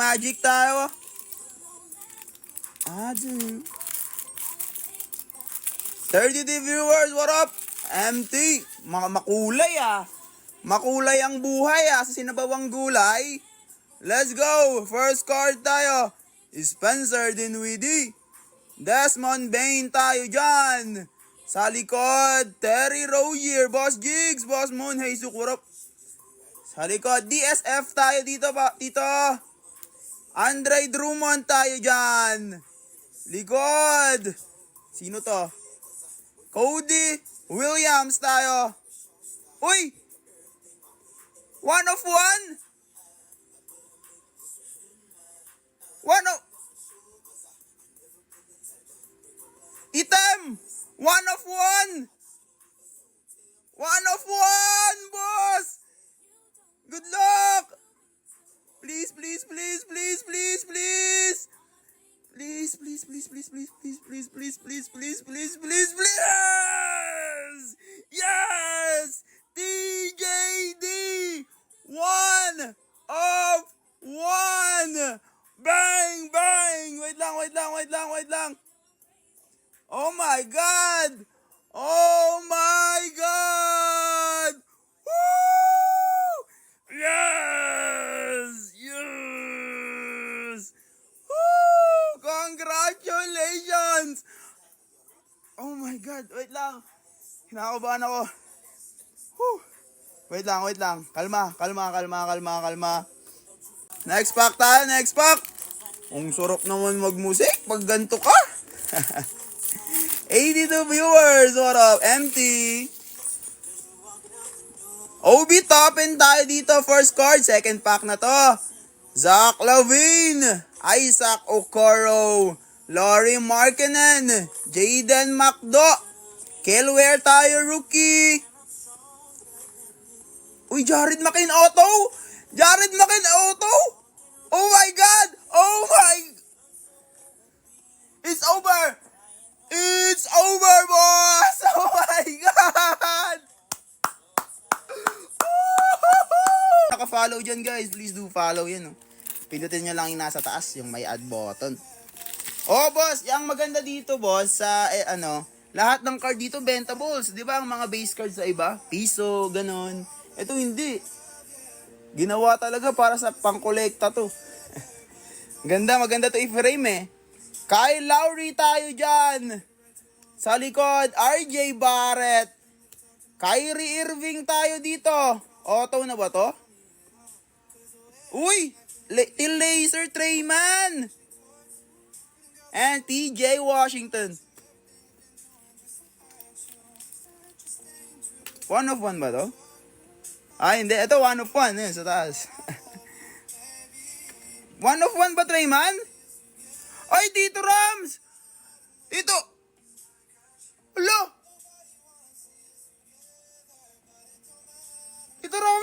magic tayo. Adu. 32 viewers, what up? MT. Makulay ah. Makulay ang buhay ah sa sinabawang gulay. Let's go. First card tayo. Spencer Dinwiddie. Desmond Bain tayo dyan. Sa likod, Terry Rozier, Boss Jigs, Boss Moon, Hey Sukurop. Sa likod, DSF tayo dito pa, dito. Andre Drummond tayo dyan. Likod. Sino to? Cody Williams tayo. Uy! 1 of 1? 1 of... Item! 1 of 1! 1 of 1, boss! Good luck! Please, please, please, please, please, please! Please, please, please, please, please, please, please, please, please, please, please, please, please! Yes! TJD! 1 of 1! Bang! Bang! Wait lang, wait lang, wait lang, wait lang! Oh my God! Oh my God! Woo! Yes! Yes! Woo! Congratulations! Oh my God! Wait lang. Kinakabahan ako. Woo! Wait lang, wait lang. Kalma, kalma, kalma, kalma, kalma. Next pack tayo, next pack. Ang sarap naman magmusik pag ganito ka. 82 viewers, what up? Empty. OB topin tayo dito. First card, second pack na to. Zach Lavine, Isaac Okoro, Laurie Markkanen, Jaden McDo, Kelware tayo rookie. Uy, Jared McKin auto. Jared McKin auto. Oh my God. Oh my. It's over. It's over, boss! Oh my God! Naka-follow dyan, guys. Please do follow yan. Oh. Pindutin nyo lang yung nasa taas, yung may add button. Oh, boss! Yung maganda dito, boss, sa, lahat ng card dito, bentables. Di ba, ang mga base cards sa iba? Piso, ganon. Ito hindi. Ginawa talaga para sa pang-collecta to. Ganda, maganda to i-frame eh. Kyle Lowry tayo dyan. Sa likod, RJ Barrett. Kyrie Irving tayo dito. Auto na ba to? Uy! Till Laser Trayman. And TJ Washington. 1 of 1 ba to? Ah, hindi. Ito 1 of 1. Sa taas. 1 of 1 ba, Trayman? Ay, dito, Rams! Ito! Alo! Ito, Rams!